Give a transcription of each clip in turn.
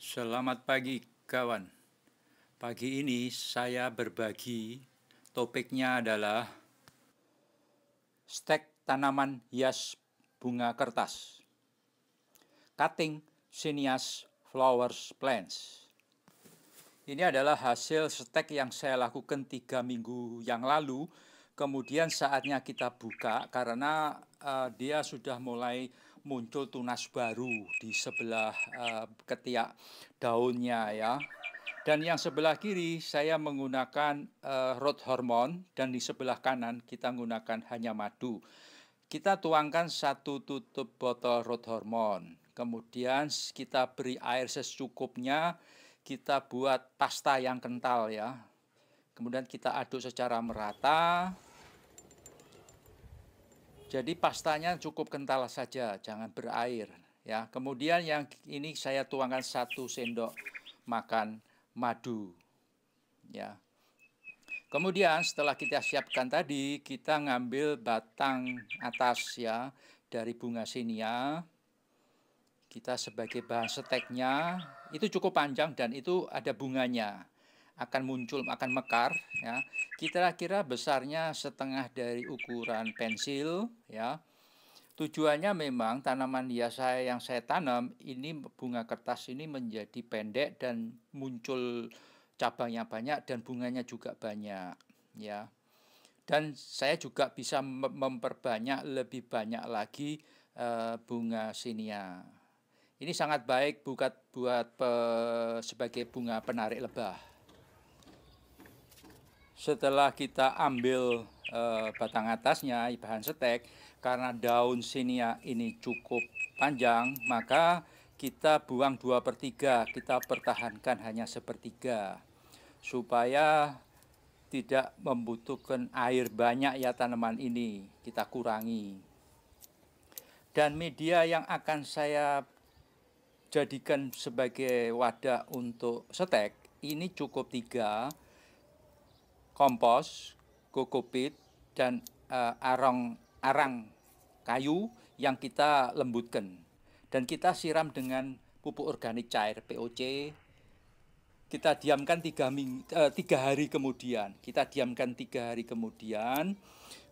Selamat pagi kawan. Pagi ini saya berbagi, topiknya adalah stek tanaman hias bunga kertas. Cutting Zinnias Flowers Plants. Ini adalah hasil stek yang saya lakukan 3 minggu yang lalu. Kemudian saatnya kita buka karena dia sudah mulai muncul tunas baru di sebelah ketiak daunnya ya. Dan yang sebelah kiri saya menggunakan root hormone dan di sebelah kanan kita menggunakan hanya madu. Kita tuangkan 1 tutup botol root hormone. Kemudian kita beri air secukupnya, kita buat pasta yang kental ya. Kemudian kita aduk secara merata. Jadi pastanya cukup kental saja, jangan berair ya. Kemudian yang ini saya tuangkan 1 sendok makan madu ya. Kemudian setelah kita siapkan tadi, kita ngambil batang atas ya dari bunga sinia. Kita sebagai bahan steknya, itu cukup panjang dan itu ada bunganya. Akan muncul, akan mekar ya. Kira-kira besarnya setengah dari ukuran pensil ya. Tujuannya memang tanaman hias yang saya tanam ini bunga kertas ini menjadi pendek dan muncul cabangnya banyak dan bunganya juga banyak ya. Dan saya juga bisa memperbanyak lebih banyak lagi bunga sinia. Ini sangat baik buat sebagai bunga penarik lebah. Setelah kita ambil batang atasnya, bahan stek, karena daun sinia ini cukup panjang, maka kita buang 2/3, kita pertahankan hanya 1/3 supaya tidak membutuhkan air banyak ya tanaman ini, kita kurangi. Dan media yang akan saya jadikan sebagai wadah untuk stek ini cukup 3, kompos, kokopit, dan arang kayu yang kita lembutkan. Dan kita siram dengan pupuk organik cair POC. Kita diamkan 3 hari kemudian.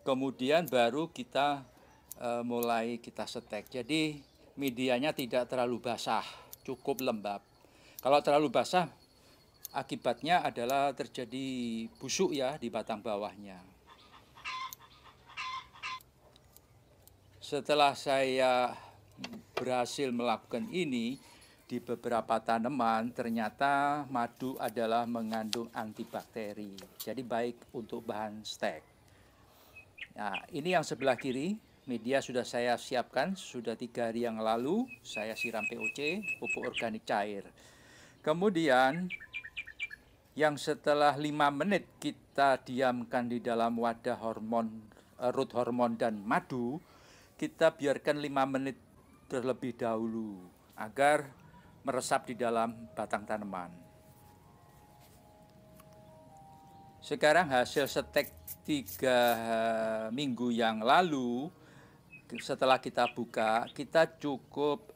Kemudian baru kita mulai kita stek. Jadi medianya tidak terlalu basah, cukup lembab. Kalau terlalu basah, akibatnya adalah terjadi busuk ya di batang bawahnya. Setelah saya berhasil melakukan ini di beberapa tanaman, ternyata madu adalah mengandung antibakteri. Jadi baik untuk bahan stek. Nah, ini yang sebelah kiri. Media sudah saya siapkan, sudah 3 hari yang lalu. Saya siram POC, pupuk organik cair. Kemudian yang setelah 5 menit kita diamkan di dalam wadah root hormone dan madu, kita biarkan 5 menit terlebih dahulu agar meresap di dalam batang tanaman. Sekarang hasil stek 3 minggu yang lalu, setelah kita buka, kita cukup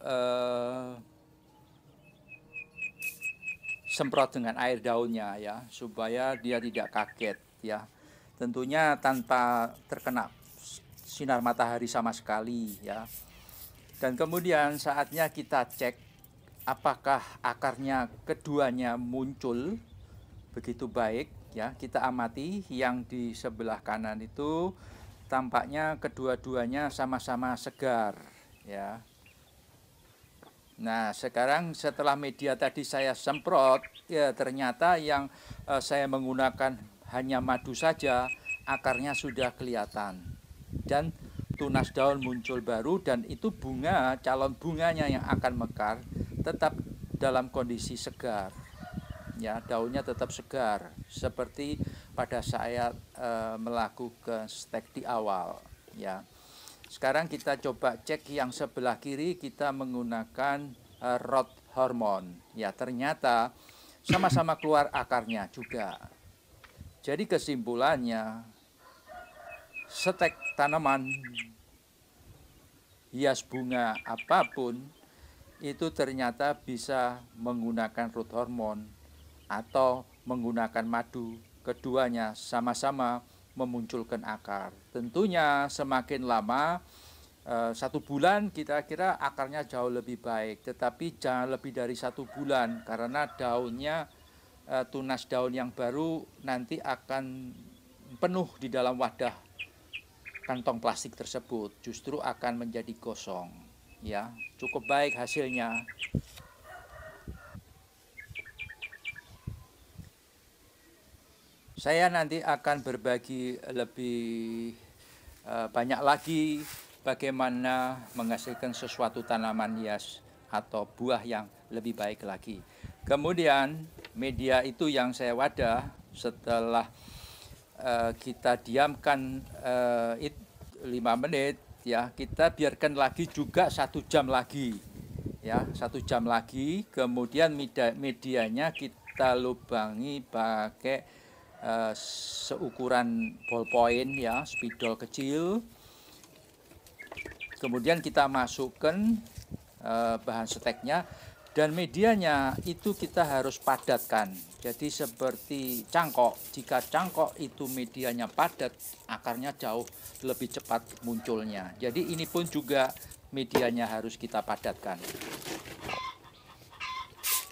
semprot dengan air daunnya ya, supaya dia tidak kaget ya. Tentunya tanpa terkena sinar matahari sama sekali ya. Dan kemudian saatnya kita cek apakah akarnya keduanya muncul begitu baik ya. Kita amati yang di sebelah kanan itu tampaknya kedua-duanya sama-sama segar ya. Nah, sekarang setelah media tadi saya semprot, ya ternyata yang saya menggunakan hanya madu saja, akarnya sudah kelihatan. Dan tunas daun muncul baru dan itu bunga, calon bunganya yang akan mekar tetap dalam kondisi segar. Ya, daunnya tetap segar seperti pada saya melakukan stek di awal, ya. Sekarang kita coba cek yang sebelah kiri, kita menggunakan root hormone. Ya, ternyata sama-sama keluar akarnya juga. Jadi kesimpulannya, stek tanaman hias bunga apapun itu ternyata bisa menggunakan root hormone atau menggunakan madu. Keduanya sama-sama memunculkan akar. Tentunya semakin lama, 1 bulan kira-kira akarnya jauh lebih baik, tetapi jangan lebih dari 1 bulan karena daunnya, tunas daun yang baru nanti akan penuh di dalam wadah kantong plastik tersebut, justru akan menjadi gosong. Ya, cukup baik hasilnya. Saya nanti akan berbagi lebih banyak lagi bagaimana menghasilkan sesuatu tanaman hias atau buah yang lebih baik lagi. Kemudian media itu yang saya wadah setelah kita diamkan 5 menit, ya, kita biarkan lagi juga 1 jam lagi, ya, 1 jam lagi. Kemudian medianya kita lubangi pakai seukuran ballpoint, ya, spidol kecil. Kemudian kita masukkan bahan steknya, dan medianya itu kita harus padatkan. Jadi seperti cangkok, jika cangkok itu medianya padat, akarnya jauh lebih cepat munculnya. Jadi ini pun juga medianya harus kita padatkan.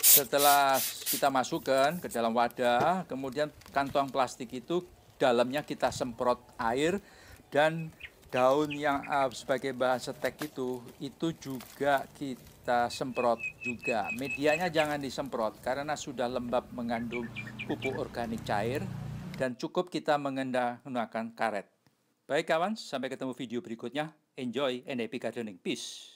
Setelah kita masukkan ke dalam wadah, kemudian kantong plastik itu dalamnya kita semprot air, dan daun yang sebagai bahan stek itu juga kita semprot juga. Medianya jangan disemprot karena sudah lembab mengandung pupuk organik cair, dan cukup kita menggunakan karet. Baik kawan, sampai ketemu video berikutnya. Enjoy and happy gardening. Peace.